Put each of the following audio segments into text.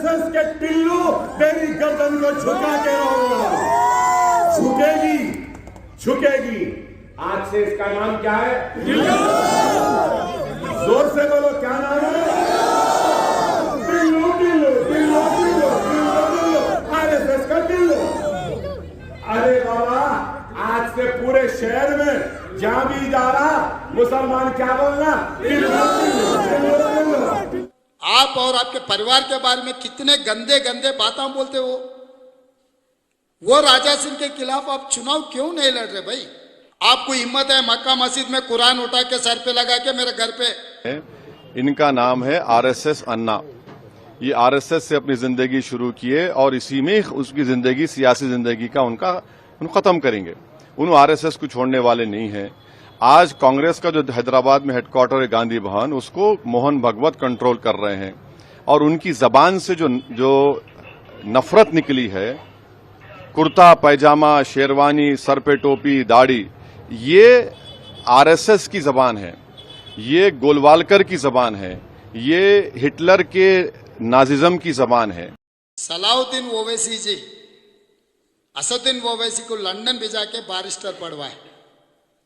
RSS के टिल्लू तेरी गर्दन को झुका के रहूंगा। झुकेगी, झुकेगी। आज से इसका नाम क्या है? टिल्लू। जोर से बोलो, क्या नाम है? टिल्लू, टिल्लू, टिल्लू, टिल्लू, टिल्लू, टिल्लू, आरएसएस का टिल्लू। अरे बाबा, आज से पूरे शहर में जहां भी जा रहा मुसलमान क्या बोलना? टिल्लू, टिल्लू, टिल्लू, टिल्लू। आप और आपके परिवार के बारे में कितने गंदे गंदे बातें बोलते हो। वो राजा सिंह के खिलाफ आप चुनाव क्यों नहीं लड़ रहे भाई? आपको हिम्मत है मक्का मस्जिद में कुरान उठा के सर पे लगा के मेरे घर पे। इनका नाम है आरएसएस अन्ना। ये आरएसएस से अपनी जिंदगी शुरू किए और इसी में उसकी जिंदगी, सियासी जिंदगी का उनका खत्म करेंगे। उन आरएसएस को छोड़ने वाले नहीं हैं। आज कांग्रेस का जो हैदराबाद में हेडक्वार्टर है गांधी भवन, उसको मोहन भगवत कंट्रोल कर रहे हैं और उनकी जबान से जो नफरत निकली है, कुर्ता पैजामा, शेरवानी, सर पे टोपी, दाढ़ी, ये आरएसएस की जबान है, ये गोलवालकर की जबान है, ये हिटलर के नाजिज्म की जबान है। सलाउद्दीन ओवैसी जी असदुद्दीन ओवैसी को लंदन भेजा के बारिस्टर पढ़वाए,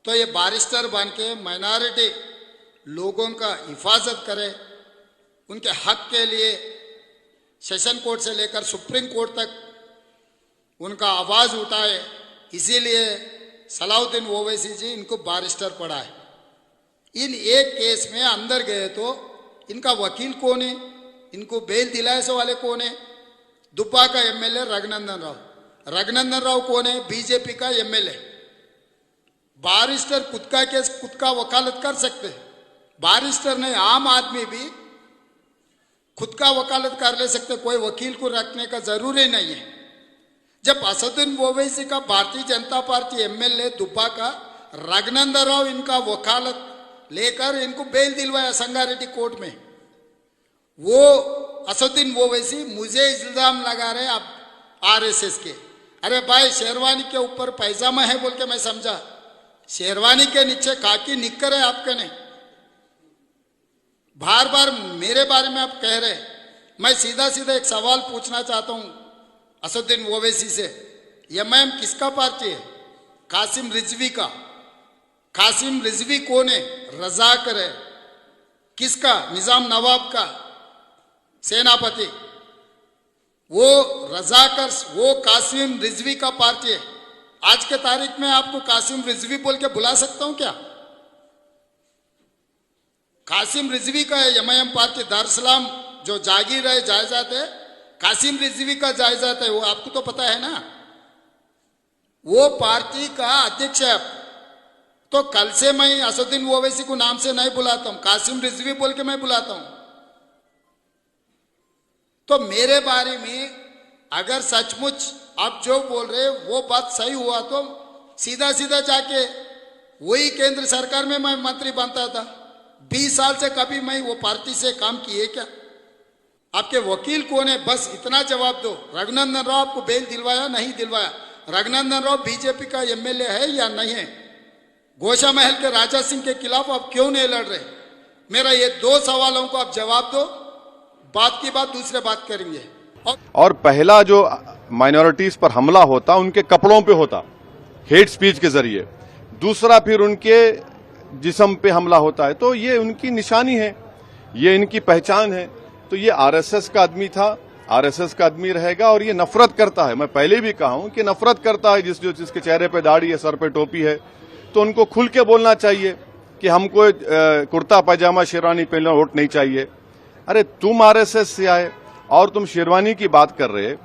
तो ये बारिस्टर बन के माइनॉरिटी लोगों का हिफाजत करे, उनके हक के लिए सेशन कोर्ट से लेकर सुप्रीम कोर्ट तक उनका आवाज उठाए। इसीलिए सलाउद्दीन ओवैसी जी इनको बारिस्टर पढ़ाए। इन एक केस में अंदर गए तो इनका वकील कौन है, इनको बेल दिलाए से वाले कौन है? दुब्बा का एमएलए रघुनंदन राव। रघुनंदन राव कौन है? बीजेपी का एमएलए। बारिस्टर खुद का केस खुद का वकालत कर सकते हैं। बारिस्टर नहीं, आम आदमी भी खुद का वकालत कर ले सकते, कोई वकील को रखने का जरूरी नहीं है। जब असदुद्दीन ओवैसी का भारतीय जनता पार्टी एमएलए दुब्बा का रघुनंदन राव इनका वकालत लेकर इनको बेल दिलवाया संगारेड्डी कोर्ट में, वो असदुद्दीन ओवैसी मुझे इल्जाम लगा रहे अब आरएसएस के। अरे भाई, शेरवानी के ऊपर पैजामा है बोल के मैं समझा, शेरवानी के नीचे खाकी निक्कर है आपके नहीं। बार बार मेरे बारे में आप कह रहे। मैं सीधा सीधा एक सवाल पूछना चाहता हूं असदुद्दीन ओवैसी से, एमआईएम किसका पार्टी है? कासिम रिजवी का। कासिम रिजवी कौन है? रजाकर है। किसका? निजाम नवाब का सेनापति। वो रजाकर, वो कासिम रिजवी का पार्टी है। आज के तारीख में आपको कासिम रिजवी बोल के बुला सकता हूं क्या? कासिम रिजवी का है एमआईएम पार्टी। दारुसलाम जो जागीर है, जायदाद है, कासिम रिजवी का जायदाद है, वो आपको तो पता है ना। वो पार्टी का अध्यक्ष है। तो कल से मैं असदुद्दीन ओवैसी को नाम से नहीं बुलाता हूं, कासिम रिजवी बोल के मैं बुलाता हूं। तो मेरे बारे में अगर सचमुच आप जो बोल रहे वो बात सही हुआ तो सीधा सीधा जाके वही केंद्र सरकार में मैं मंत्री बनता था। 20 साल से कभी मैं वो पार्टी से काम किए क्या? आपके वकील कौन है? बस इतना जवाब दो। रघुनंदन राव आपको बेल दिलवाया नहीं दिलवाया? रघुनंदन राव बीजेपी का एमएलए है या नहीं है? गोशा महल के राजा सिंह के खिलाफ आप क्यों नहीं लड़ रहे? मेरा ये 2 सवालों को आप जवाब दो, बात की बात दूसरे बात करेंगे। और पहला जो माइनॉरिटीज पर हमला होता उनके कपड़ों पे होता, हेट स्पीच के जरिए। दूसरा फिर उनके जिस्म पे हमला होता है। तो ये उनकी निशानी है, ये इनकी पहचान है। तो ये आरएसएस का आदमी था, आरएसएस का आदमी रहेगा और ये नफरत करता है। मैं पहले भी कहा हूं कि नफरत करता है। जिसके चेहरे पे दाढ़ी है, सर पे टोपी है, तो उनको खुल के बोलना चाहिए कि हमको कुर्ता पैजामा शेरवानी पहनना वोट नहीं चाहिए। अरे तुम आरएसएस से आए और तुम शेरवानी की बात कर रहे।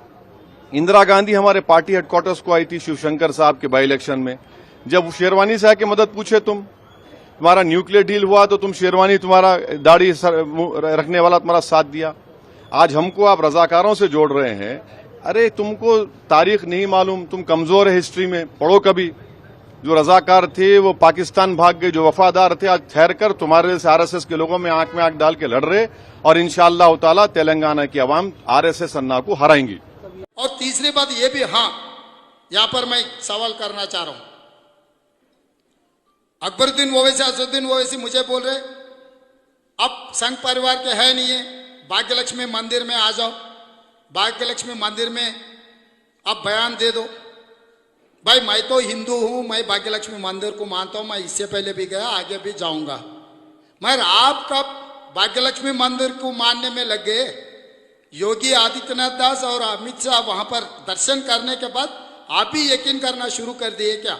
इंदिरा गांधी हमारे पार्टी हेडक्वार्टर्स को आई थी शिवशंकर साहब के बाई इलेक्शन में। जब शेरवानी से आके मदद पूछे, तुम्हारा न्यूक्लियर डील हुआ तो तुम शेरवानी, तुम्हारा दाढ़ी रखने वाला तुम्हारा साथ दिया। आज हमको आप रजाकारों से जोड़ रहे हैं। अरे तुमको तारीख नहीं मालूम, तुम कमजोर है हिस्ट्री में, पढ़ो कभी। जो रजाकार थे वो पाकिस्तान भाग गए, जो वफादार थे आज ठहर कर तुम्हारे जैसे आरएसएस के लोगों में आंख डाल के लड़ रहे, और इंशाअल्लाह ताला तेलंगाना की आवाम आरएसएस अन्ना को हराएंगी। और तीसरी बात ये भी, हाँ, यहां पर मैं सवाल करना चाह रहा हूं। अकबरुद्दीन ओवैसी, असदुद्दीन ओवैसी मुझे बोल रहे अब संघ परिवार के है नहीं है, भाग्यलक्ष्मी मंदिर में आ जाओ। भाग्य लक्ष्मी मंदिर में आप बयान दे दो। भाई मैं तो हिंदू हूं, मैं भाग्य लक्ष्मी मंदिर को मानता हूं, मैं इससे पहले भी गया, आगे भी जाऊंगा। मगर आप कब भाग्य लक्ष्मी मंदिर को मानने में लग गए? योगी आदित्यनाथ दास और अमित शाह वहां पर दर्शन करने के बाद आप भी यकीन करना शुरू कर दिए क्या?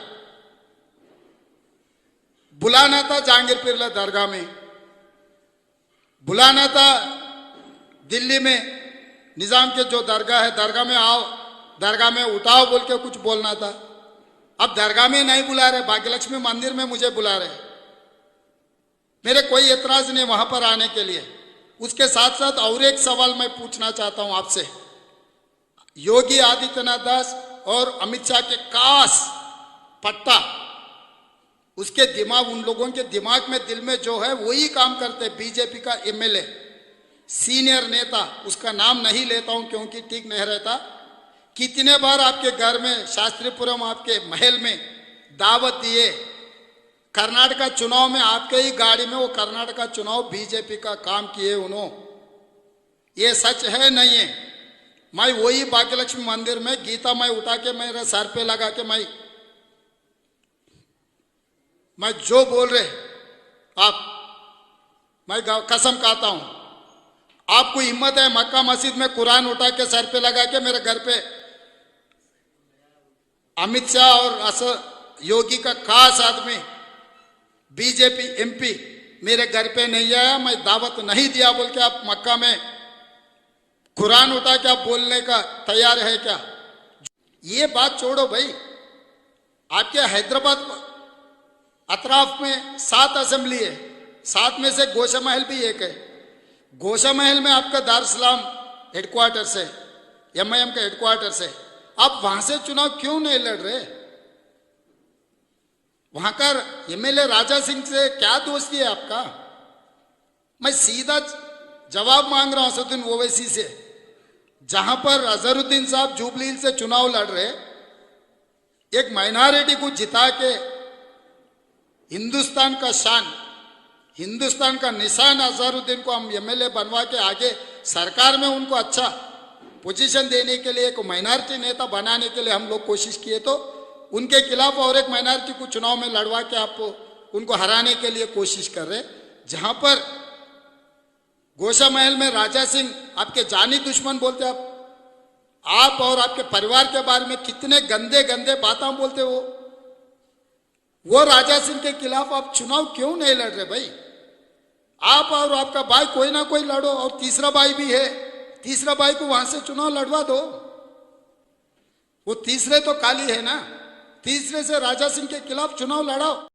बुलाना था जहांगीर पीरला दरगाह में, बुलाना था दिल्ली में निजाम के जो दरगाह है, दरगाह में आओ, दरगाह में उठाओ बोल के कुछ बोलना था। अब दरगाह में नहीं बुला रहे, भाग्य लक्ष्मी मंदिर में मुझे बुला रहे। मेरे कोई एतराज नहीं वहां पर आने के लिए। उसके साथ साथ और एक सवाल मैं पूछना चाहता हूं आपसे। योगी आदित्यनाथ दास और अमित शाह के कास पट्टा, उसके दिमाग, उन लोगों के दिमाग में, दिल में जो है वही काम करते। बीजेपी का एमएलए, सीनियर नेता, उसका नाम नहीं लेता हूं क्योंकि ठीक नहीं रहता, कितने बार आपके घर में, शास्त्रीपुरम आपके महल में दावत दिए। कर्नाटका चुनाव में आपके ही गाड़ी में वो कर्नाटका चुनाव बीजेपी का काम किए उन्होंने। ये सच है नहीं है? मैं वही भाग्य लक्ष्मी मंदिर में गीता मैं उठा के मेरे सर पे लगा के मैं जो बोल रहे आप, मैं कसम खाता हूं, आपको हिम्मत है मक्का मस्जिद में कुरान उठा के सर पे लगा के मेरे घर पे अमित शाह और योगी का खास आदमी बीजेपी एमपी मेरे घर पे नहीं आया, मैं दावत नहीं दिया बोल के आप मक्का में कुरान उठा के आप बोलने का तैयार है क्या? ये बात छोड़ो भाई। आपके हैदराबाद अतराफ में 7 असेंबली है, 7 में से गोशा महल भी एक है। गोशा महल में आपका दारुसलाम हेडक्वार्टर से, एमआईएम का हेडक्वार्टर से, आप वहां से चुनाव क्यों नहीं लड़ रहे? वहां का एमएलए राजा सिंह से क्या दोस्ती है आपका? मैं सीधा जवाब मांग रहा हूं असदुद्दीन ओवैसी से। जहां पर अजहरुद्दीन साहब जुबली हिल से चुनाव लड़ रहे, एक माइनॉरिटी को जिता के हिंदुस्तान का शान, हिंदुस्तान का निशान अजहरुद्दीन को हम एमएलए बनवा के आगे सरकार में उनको अच्छा पोजीशन देने के लिए, एक माइनॉरिटी नेता बनाने के लिए हम लोग कोशिश किए, तो उनके खिलाफ और एक माइनॉरिटी को चुनाव में लड़वा के आप उनको हराने के लिए कोशिश कर रहे। जहां पर गोशा महल में राजा सिंह आपके जानी दुश्मन बोलते, आप और आपके परिवार के बारे में कितने गंदे गंदे बातें बोलते हो। वो राजा सिंह के खिलाफ आप चुनाव क्यों नहीं लड़ रहे भाई? आप और आपका भाई कोई ना कोई लड़ो, और तीसरा भाई भी है, तीसरा भाई को वहां से चुनाव लड़वा दो। वो तीसरे तो काली है ना, तीसरे से राजा सिंह के खिलाफ चुनाव लड़ाओ।